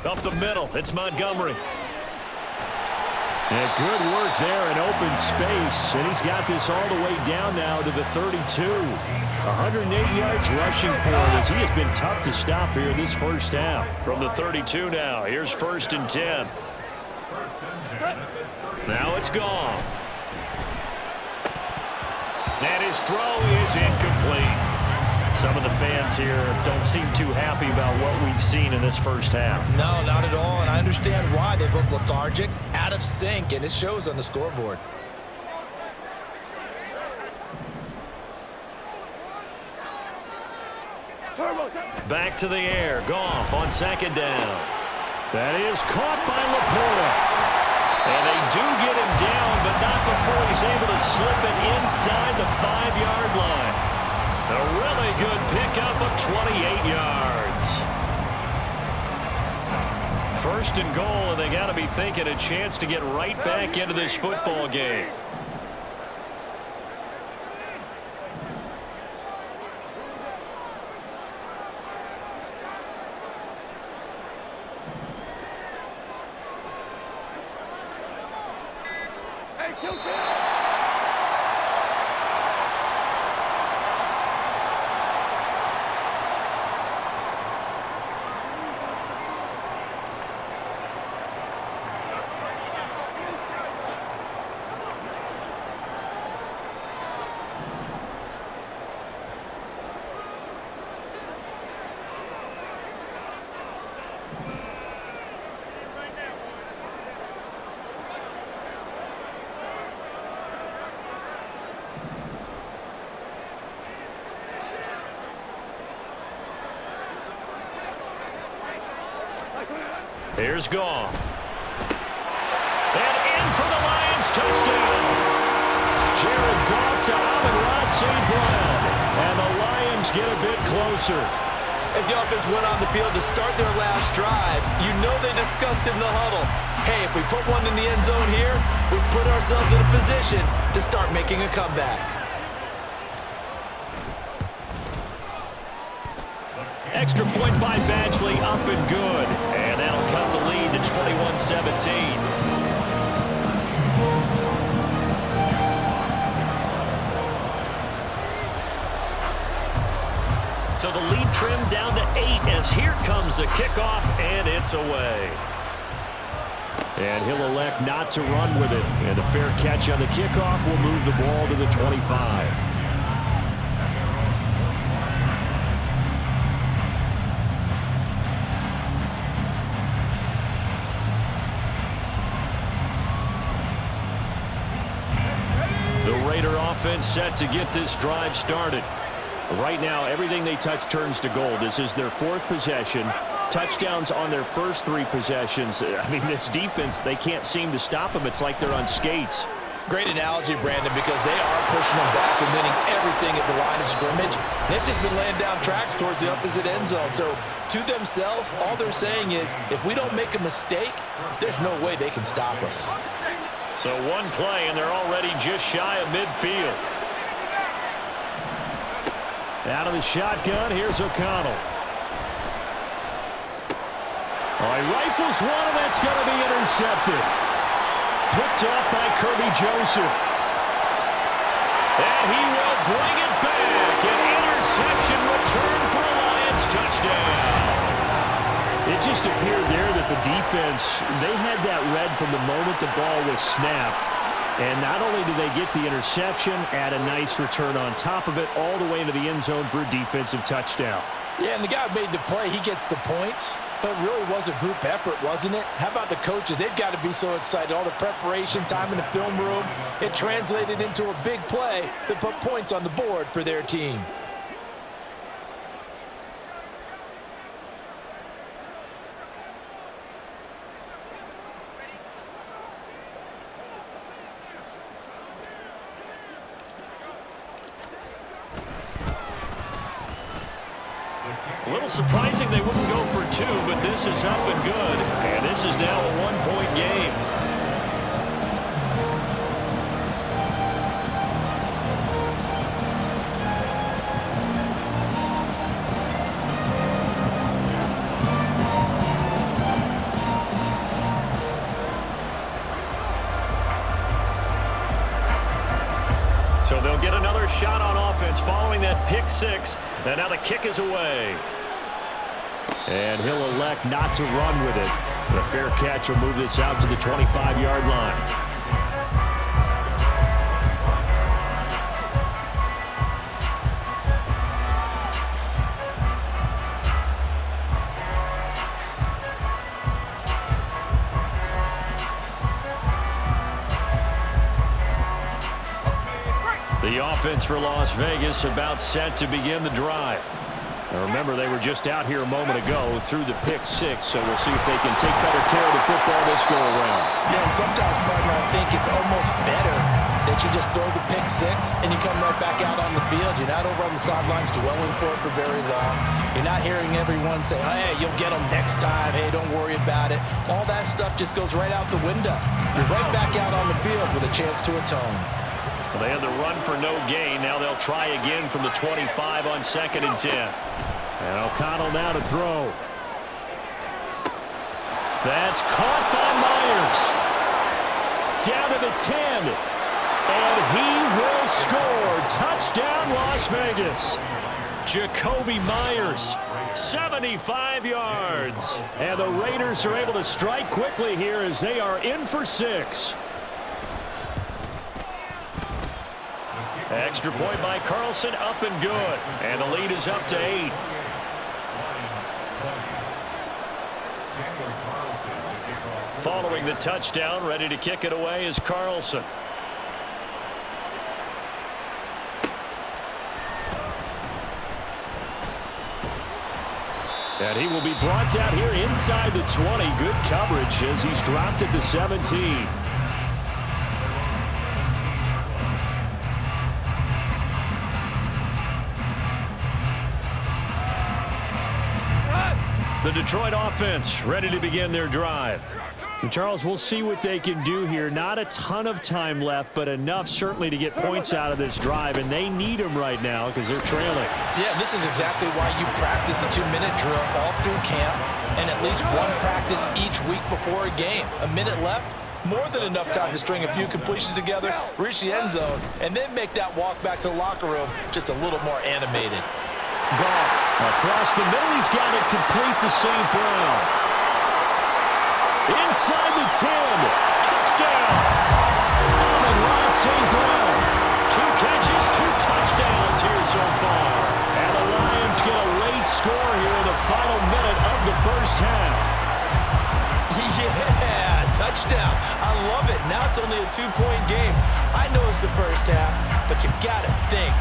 Up the middle, it's Montgomery. And good work there in open space, and he's got this all the way down now to the 32. 108 yards rushing for him as he has been tough to stop here in this first half. From the 32 now, here's 1st and 10. Now it's Goff. And his throw is incomplete. Some of the fans here don't seem too happy about what we've seen in this first half. No, not at all, and I understand why. They've looked lethargic, out of sync, and it shows on the scoreboard. Back to the air. Goff on 2nd down. That is caught by Laporta. And they do get him down, but not before he's able to slip it inside the 5-yard line. A really good pickup of 28 yards. 1st and goal, and they got to be thinking a chance to get right back into this football game. Here's Goff. And in for the Lions touchdown. Jared Goff to Amon-Ra St. Brown. And the Lions get a bit closer. As the offense went on the field to start their last drive, you know they discussed in the huddle. Hey, if we put one in the end zone here, we put ourselves in a position to start making a comeback. Extra point by Badgley, up and good. And that'll cut the lead to 21-17. So the lead trimmed down to 8 as here comes the kickoff, and it's away. And he'll elect not to run with it. And a fair catch on the kickoff will move the ball to the 25. Offense set to get this drive started. Right now, everything they touch turns to gold. This is their 4th possession. Touchdowns on their first 3 possessions. I mean, this defense, they can't seem to stop them. It's like they're on skates. Great analogy, Brandon, because they are pushing them back and winning everything at the line of scrimmage. They've just been laying down tracks towards the opposite end zone. So, to themselves, all they're saying is, if we don't make a mistake, there's no way they can stop us. So one play, and they're already just shy of midfield. Out of the shotgun, here's O'Connell. All right, rifles one, and that's going to be intercepted. Picked up by Kirby Joseph. And he will bring it back. An interception return for a Lions touchdown. It just appeared there that the defense, they had that read from the moment the ball was snapped. And not only did they get the interception, add a nice return on top of it, all the way into the end zone for a defensive touchdown. Yeah, and the guy who made the play, he gets the points. But it really was a group effort, wasn't it? How about the coaches? They've got to be so excited. All the preparation time in the film room, it translated into a big play that put points on the board for their team. A little surprising they wouldn't go for 2, but this is up and good. And this is now a one-point game. following that pick six. And now the kick is away. And he'll elect not to run with it. The fair catch will move this out to the 25-yard line. The offense for Las Vegas about set to begin the drive. Now remember, they were just out here a moment ago through the pick six, so we'll see if they can take better care of the football this go-around. Yeah, and sometimes, partner, I think it's almost better that you just throw the pick six and you come right back out on the field. You're not over on the sidelines dwelling for it for very long. You're not hearing everyone say, hey, you'll get them next time. Hey, don't worry about it. All that stuff just goes right out the window. You're right back out on the field with a chance to atone. Well, they had the run for no gain. Now they'll try again from the 25 on 2nd and 10. And O'Connell now to throw. That's caught by Myers. Down to the 10. And he will score. Touchdown, Las Vegas. Jacoby Myers, 75 yards. And the Raiders are able to strike quickly here as they are in for 6. Extra point by Carlson, up and good. And the lead is up to 8. Following the touchdown, ready to kick it away is Carlson. And he will be brought down here inside the 20. Good coverage as he's dropped at the 17. The Detroit offense ready to begin their drive. And Charles, we'll see what they can do here. Not a ton of time left, but enough certainly to get points out of this drive, and they need them right now because they're trailing. Yeah, this is exactly why you practice a 2-minute drill all through camp and at least one practice each week before a game. A minute left, more than enough time to string a few completions together, reach the end zone, and then make that walk back to the locker room just a little more animated. Goff across the middle. He's got it complete to St. Brown. Inside the 10. Touchdown. Amon-Ra St. Brown. 2 catches, 2 touchdowns here so far. And the Lions get a late score here in the final minute of the first half. Yeah, touchdown. I love it. Now it's only a 2-point game. I know it's the first half, but you got to think.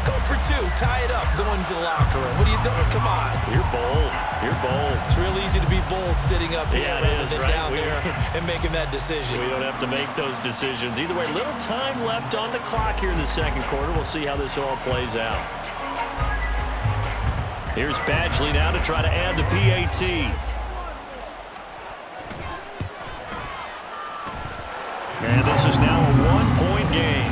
Go for 2, tie it up, go into the locker room. What are you doing? Come on. You're bold. You're bold. It's real easy to be bold sitting up here rather than right? down there and making that decision. We don't have to make those decisions. Either way, little time left on the clock here in the second quarter. We'll see how this all plays out. Here's Badgley now to try to add the PAT. And this is now a 1-point game.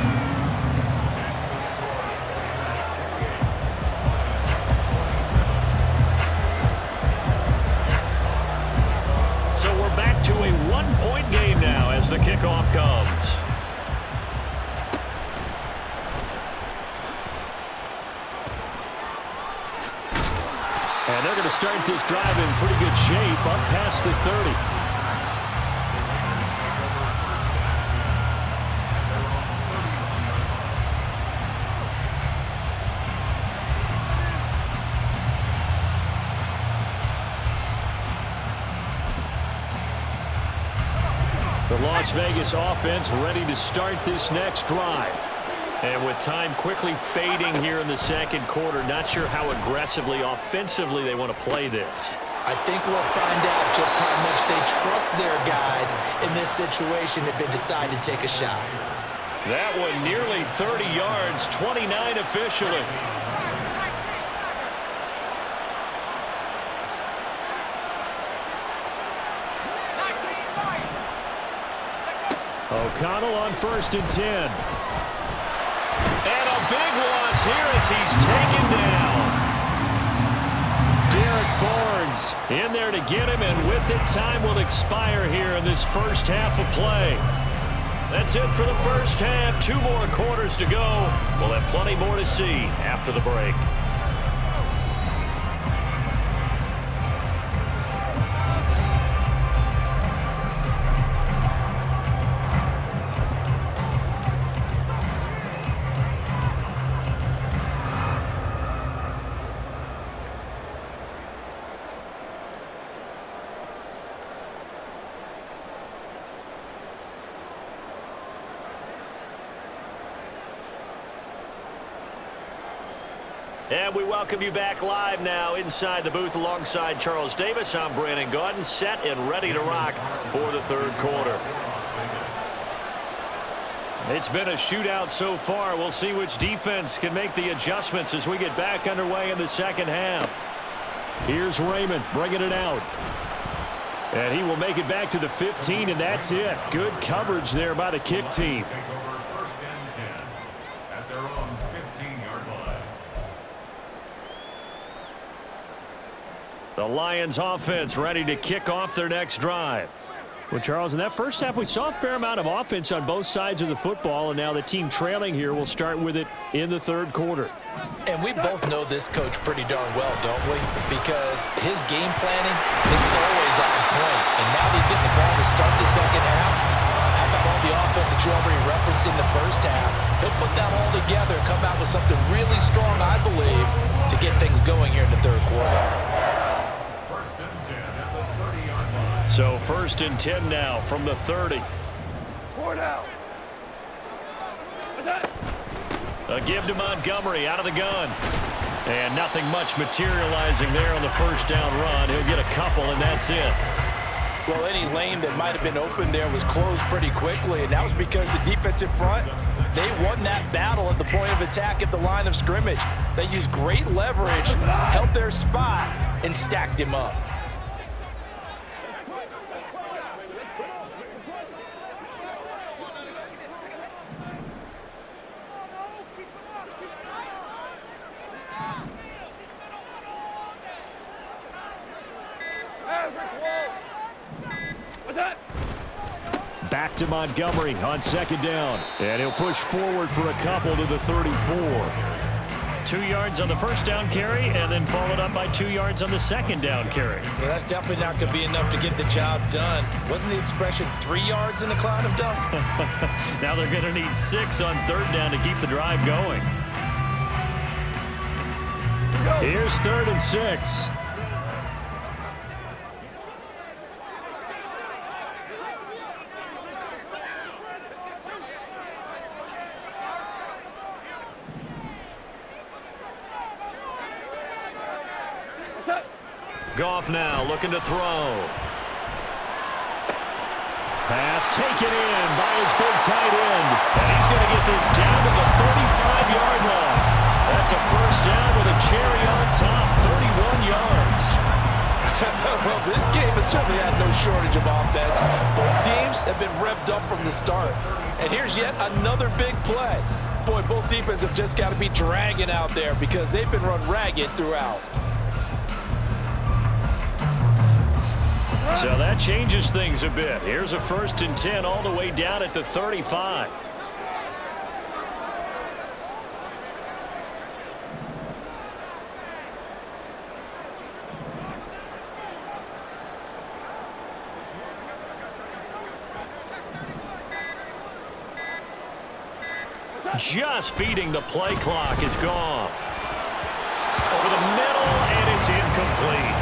Back to a 1-point game now as the kickoff comes. And they're going to start this drive in pretty good shape up past the 30. The Las Vegas offense ready to start this next drive. And with time quickly fading here in the second quarter, not sure how aggressively, offensively they want to play this. I think we'll find out just how much they trust their guys in this situation if they decide to take a shot. That one nearly 30 yards, 29 officially. O'Connell on 1st and 10. And a big loss here as he's taken down. Derek Barnes in there to get him, and with it, time will expire here in this first half of play. That's it for the first half. 2 more quarters to go. We'll have plenty more to see after the break. And we welcome you back live now inside the booth alongside Charles Davis. I'm Brandon Gaudin, set and ready to rock for the third quarter. It's been a shootout so far. We'll see which defense can make the adjustments as we get back underway in the second half. Here's Raymond bringing it out. And he will make it back to the 15, and that's it. Good coverage there by the kick team. The Lions offense ready to kick off their next drive. Well, Charles, in that first half, we saw a fair amount of offense on both sides of the football, and now the team trailing here will start with it in the third quarter. And we both know this coach pretty darn well, don't we? Because his game planning isn't always on point. And now he's getting the ball to start the second half. How about all the offense that you already referenced in the first half? He'll put that all together and come out with something really strong, I believe, to get things going here in the third quarter. So 1st and 10 now from the 30. A give to Montgomery out of the gun. And nothing much materializing there on the first down run. He'll get a couple, and that's it. Well, any lane that might have been open there was closed pretty quickly, and that was because the defensive front, they won that battle at the point of attack at the line of scrimmage. They used great leverage, held their spot, and stacked him up. Back to Montgomery on second down. And he'll push forward for a couple to the 34. 2 yards on the first down carry, and then followed up by 2 yards on the second down carry. Well, that's definitely not going to be enough to get the job done. Wasn't the expression 3 yards in a cloud of dust? Now they're going to need 6 on third down to keep the drive going. Here's 3rd and 6. Goff now looking to throw. Pass taken in by his big tight end. And he's going to get this down to the 35-yard line. That's a first down with a cherry on top, 31 yards. Well, this game has certainly had no shortage of offense. Both teams have been revved up from the start. And here's yet another big play. Boy, both defenses have just got to be dragging out there because they've been run ragged throughout. So that changes things a bit. Here's a 1st and 10 all the way down at the 35. Just beating the play clock is Goff. Over the middle, and it's incomplete.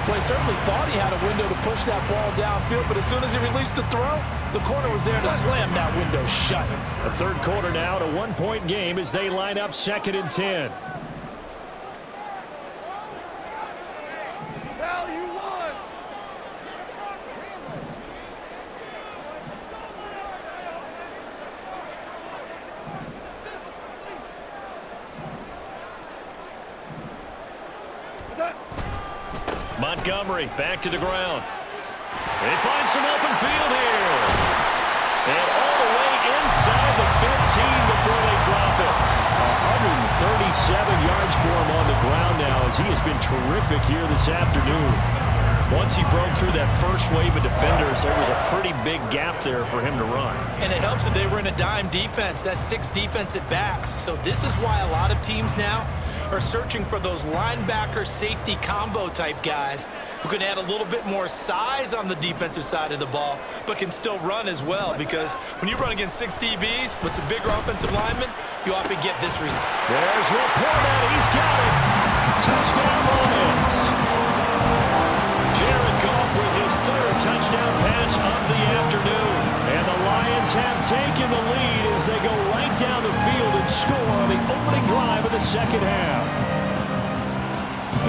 Well, he certainly thought he had a window to push that ball downfield, but as soon as he released the throw, the corner was there to slam that window shut. The third quarter now, a one-point game as they line up 2nd and 10. Montgomery back to the ground. They find some open field here. And all the way inside the 15 before they drop it. 137 yards for him on the ground now as he has been terrific here this afternoon. Once he broke through that first wave of defenders, there was a pretty big gap there for him to run. And it helps that they were in a dime defense. That's 6 defensive backs. So this is why a lot of teams now are searching for those linebacker safety combo type guys who can add a little bit more size on the defensive side of the ball, but can still run as well, because when you run against 6 DBs with some bigger offensive linemen, you often get this result. There's Laporta. He's got it. Touchdown Lions. Jared Goff with his 3rd touchdown pass of the afternoon. And the Lions have taken the lead as they go right down the field and score on the opening drive of the second half.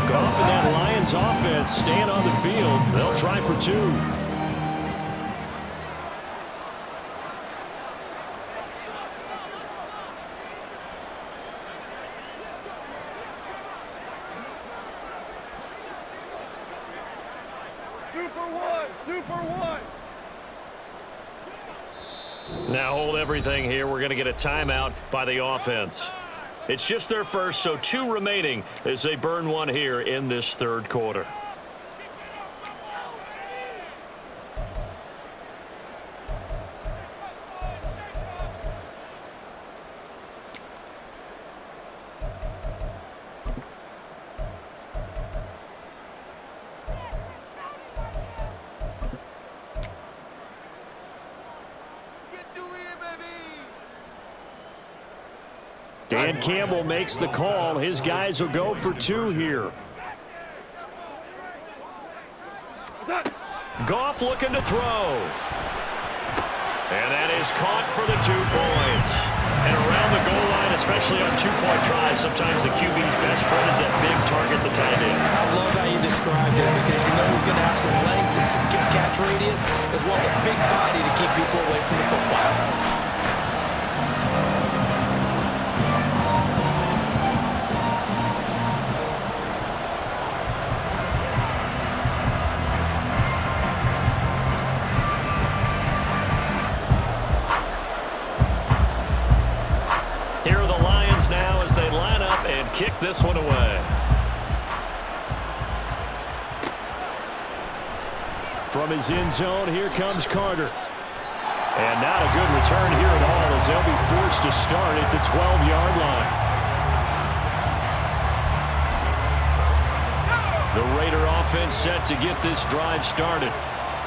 Goff and that Lions offense staying on the field. They'll try for 2. Super one. Now hold everything here. We're going to get a timeout by the offense. It's just their first, so 2 remaining as they burn 1 here in this 3rd quarter. Dan Campbell makes the call. His guys will go for 2 here. Goff looking to throw. And that is caught for the 2 points. And around the goal line, especially on 2-point tries, sometimes the QB's best friend is that big target, the tight end. I love how you described it, because you know he's going to have some length and some catch radius, as well as a big body to keep people away from the football. Kick this one away. From his end zone, here comes Carter. And not a good return here at all, as they'll be forced to start at the 12-yard line. The Raider offense set to get this drive started.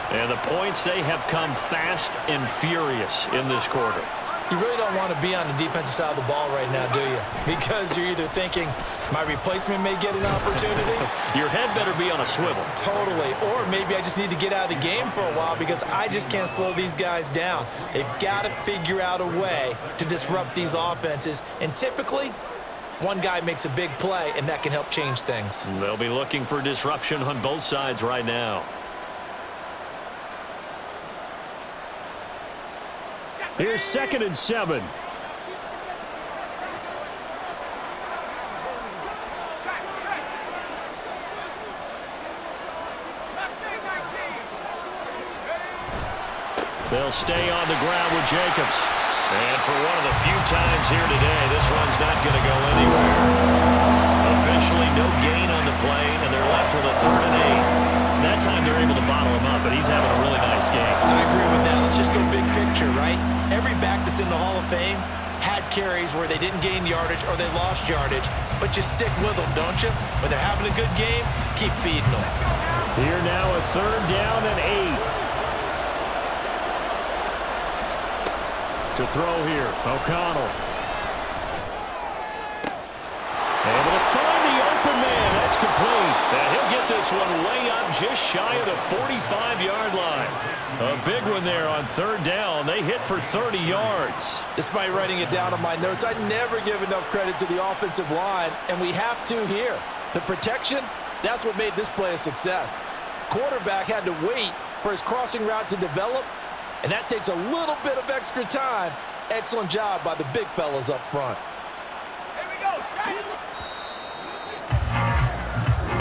And the points, they have come fast and furious in this quarter. You really don't want to be on the defensive side of the ball right now, do you? Because you're either thinking, my replacement may get an opportunity. Your head better be on a swivel. Totally. Or maybe I just need to get out of the game for a while because I just can't slow these guys down. They've got to figure out a way to disrupt these offenses. And typically, one guy makes a big play, and that can help change things. They'll be looking for disruption on both sides right now. Here's 2nd and 7. They'll stay on the ground with Jacobs. And for one of the few times here today, this run's not going to go anywhere. Officially no gain on the play, and they're left with a 3rd and 8. That time they're able to bottle him up, but he's having a really nice game. I agree with that. Let's just go big picture, right? Every back that's in the Hall of Fame had carries where they didn't gain yardage or they lost yardage, but you stick with them, don't you? When they're having a good game, keep feeding them. Here now a 3rd down and 8. To throw here, O'Connell. Able to find the open man. That's complete. And he'll get this one way up just shy of the 45-yard line. A big one there on 3rd down. They hit for 30 yards. Despite writing it down on my notes, I never give enough credit to the offensive line, and we have to here. The protection, that's what made this play a success. Quarterback had to wait for his crossing route to develop, and that takes a little bit of extra time. Excellent job by the big fellas up front. Here we go,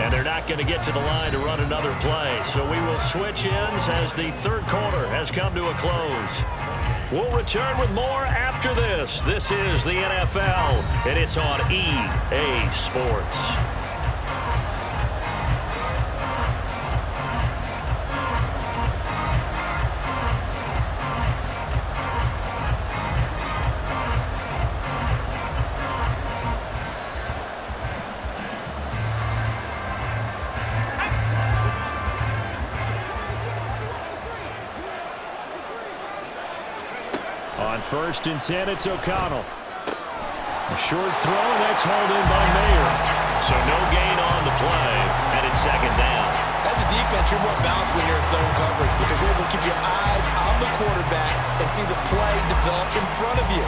And they're not going to get to the line to run another play. So we will switch ends as the 3rd quarter has come to a close. We'll return with more after this. This is the NFL, and it's on EA Sports. first and 10, it's O'Connell. A short throw, and that's hauled in by Mayer. So no gain on the play, and it's second down. As a defense, you're more balanced when you're in zone coverage because you're able to keep your eyes on the quarterback and see the play develop in front of you.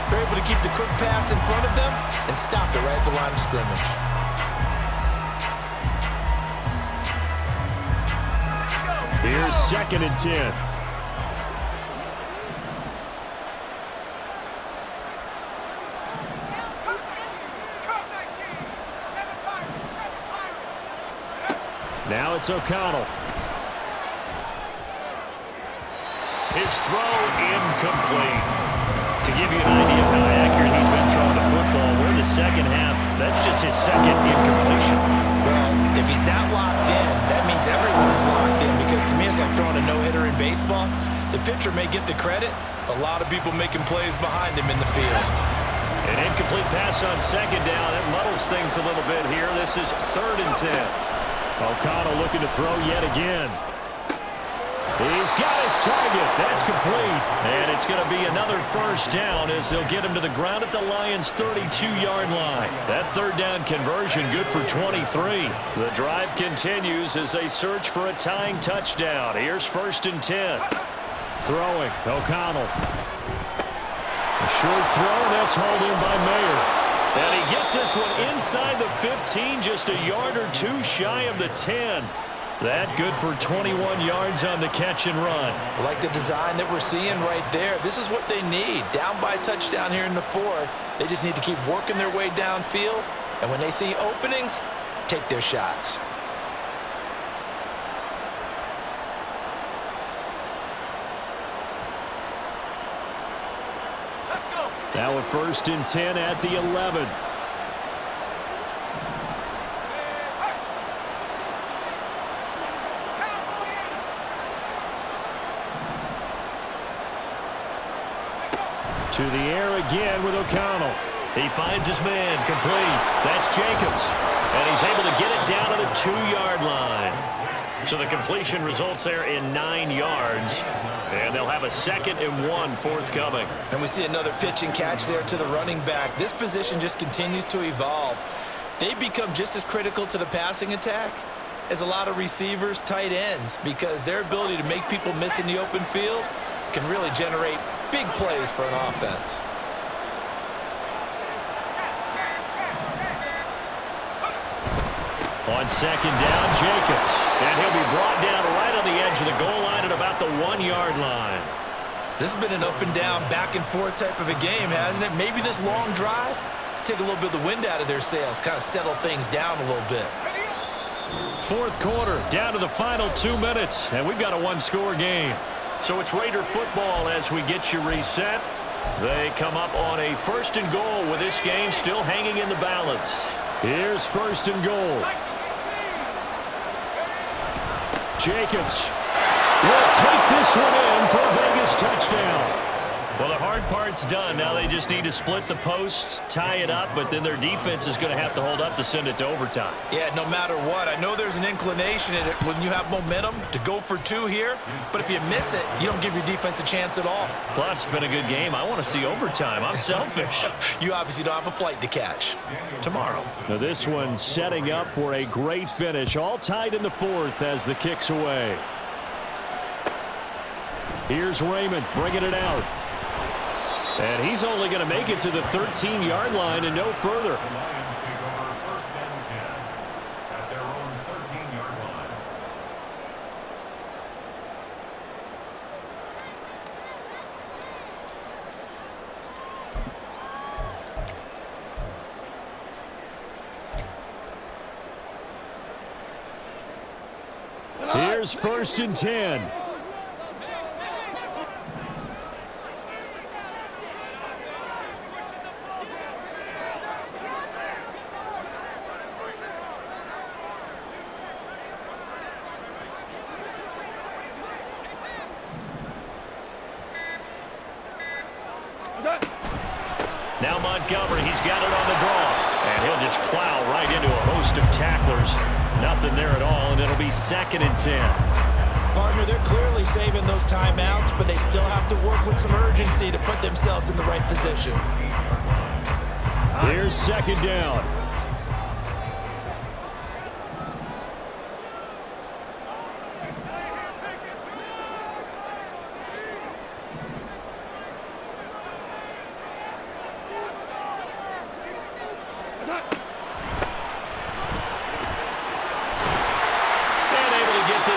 You're able to keep the quick pass in front of them and stop it right at the line of scrimmage. Here's second and 10. Now it's O'Connell. His throw incomplete. To give you an idea of how accurate he's been throwing the football, we're in the second half. That's just his second incompletion. Well, if he's that locked in, that means everyone's locked in because to me it's like throwing a no-hitter in baseball. The pitcher may get the credit, a lot of people making plays behind him in the field. An incomplete pass on second down. That muddles things a little bit here. This is third and 10. O'Connell looking to throw yet again. He's got his target. That's complete. And it's going to be another first down as they'll get him to the ground at the Lions' 32-yard line. That third down conversion good for 23. The drive continues as they search for a tying touchdown. Here's first and 10. Throwing, O'Connell. A short throw, that's hauled in by Mayer. And he gets this one inside the 15, just a yard or two shy of the 10. That good for 21 yards on the catch and run. Like the design that we're seeing right there. This is what they need. Down by a touchdown here in the fourth. They just need to keep working their way downfield. And when they see openings, take their shots. Now a first and 10 at the 11. To the air again with O'Connell. He finds his man, complete. That's Jacobs. And he's able to get it down to the 2-yard line. So the completion results there in 9 yards. And they'll have a 2nd and 1 forthcoming. And we see another pitch and catch there to the running back. This position just continues to evolve. They become just as critical to the passing attack as a lot of receivers, tight ends, because their ability to make people miss in the open field can really generate big plays for an offense. On second down, Jacobs. And he'll be brought down right on the edge of the goal line at about the 1-yard line. This has been an up and down, back and forth type of a game, hasn't it? Maybe this long drive take a little bit of the wind out of their sails, kind of settle things down a little bit. Fourth quarter, down to the final 2 minutes, and we've got a 1-score game. So it's Raider football as we get you reset. They come up on a first and goal with this game still hanging in the balance. Here's first and goal. Jacobs will take this one in for a Vegas touchdown. Well, the hard part's done. Now they just need to split the posts, tie it up, but then their defense is going to have to hold up to send it to overtime. Yeah, no matter what. I know there's an inclination in it when you have momentum to go for 2 here, but if you miss it, you don't give your defense a chance at all. Plus, it's been a good game. I want to see overtime. I'm selfish. You obviously don't have a flight to catch. Tomorrow. Now this one setting up for a great finish. All tied in the fourth as the kick's away. Here's Raymond bringing it out. And he's only going to make it to the 13-yard line and no further. Here's first and 10. Now Montgomery, he's got it on the draw. And he'll just plow right into a host of tacklers. Nothing there at all, and it'll be 2nd and 10. Partner, they're clearly saving those timeouts, but they still have to work with some urgency to put themselves in the right position. Here's second down.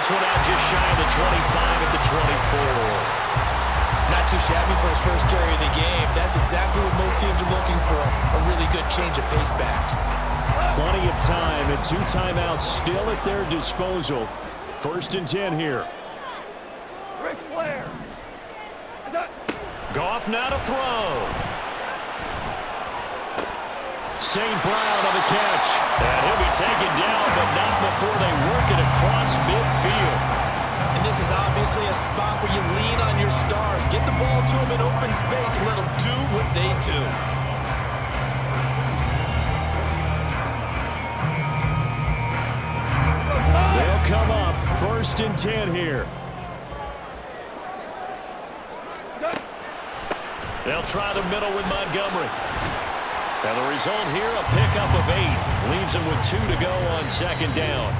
One out just shy of the 25 at the 24. Not too shabby for his first carry of the game. That's exactly what most teams are looking for, a really good change of pace back. Plenty of time and 2 timeouts still at their disposal. 1st and 10 here. Ric Flair. Goff now to throw. St. Brown on the catch. And he'll be taken down, but not before they work it across midfield. And this is obviously a spot where you lean on your stars. Get the ball to them in open space and let them do what they do. They'll come up 1st and 10 here. They'll try the middle with Montgomery. And the result here, a pickup of 8. Leaves them with 2 to go on 2nd down.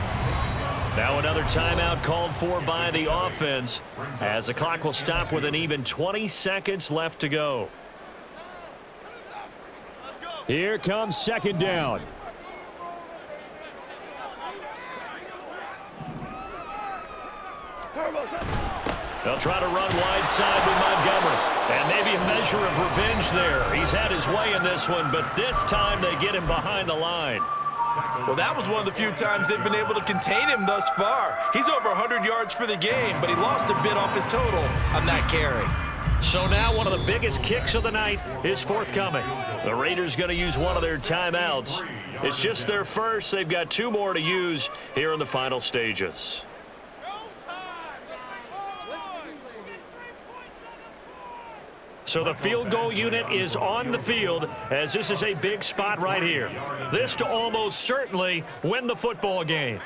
Now another timeout called for by the offense as the clock will stop with an even 20 seconds left to go. Here comes 2nd down. They'll try to run wide side with Montgomery. And maybe a measure of revenge there. He's had his way in this one, but this time they get him behind the line. Well, that was one of the few times they've been able to contain him thus far. He's over 100 yards for the game, but he lost a bit off his total on that carry. So now one of the biggest kicks of the night is forthcoming. The Raiders going to use one of their timeouts. It's just their first. They've got 2 more to use here in the final stages. So the field goal unit is on the field as this is a big spot right here. This to almost certainly win the football game.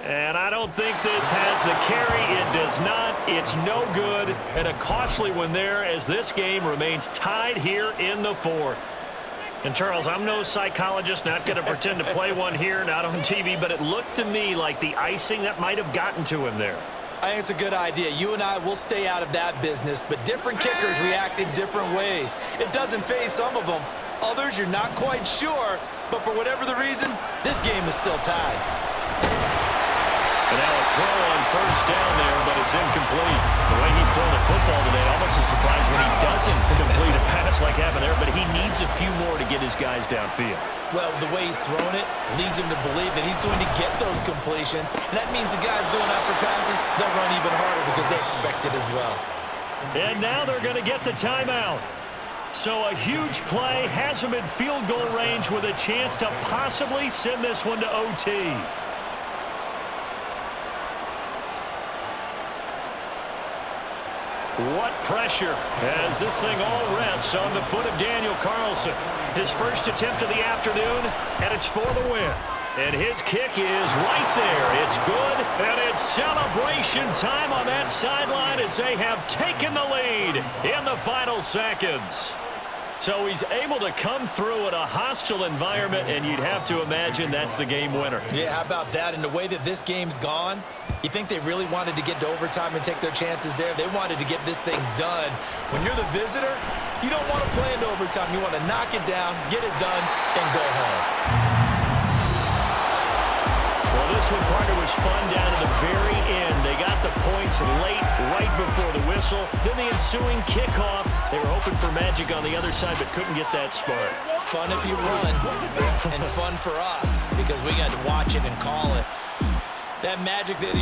And I don't think this has the carry. It does not. It's no good. And a costly one there as this game remains tied here in the 4th. And, Charles, I'm no psychologist, not going to pretend to play one here, not on TV, but it looked to me like the icing that might have gotten to him there. I think it's a good idea. You and I will stay out of that business, but different kickers react in different ways. It doesn't faze some of them. Others, you're not quite sure, but for whatever the reason, this game is still tied. And now a throw on 1st down there, but it's incomplete. The way he's throwing the football today, almost a surprise when he doesn't complete a pass like happened there, but he needs a few more to get his guys downfield. Well, the way he's thrown it leads him to believe that he's going to get those completions, and that means the guys going after passes, they'll run even harder because they expect it as well. And now they're going to get the timeout. So a huge play has him in field goal range with a chance to possibly send this one to OT. What pressure as this thing all rests on the foot of Daniel Carlson. His first attempt of the afternoon, and it's for the win. And his kick is right there. It's good, and it's celebration time on that sideline as they have taken the lead in the final seconds. So he's able to come through in a hostile environment, and you'd have to imagine that's the game winner. Yeah, how about that? And the way that this game's gone, you think they really wanted to get to overtime and take their chances there? They wanted to get this thing done. When you're the visitor, you don't want to play into overtime. You want to knock it down, get it done, and go home. Well, this one, partner, was fun down to the very end. They got the points late, right before the whistle. Then the ensuing kickoff. They were hoping for magic on the other side, but couldn't get that spark. Fun if you run, and fun for us because we got to watch it and call it. That magic that he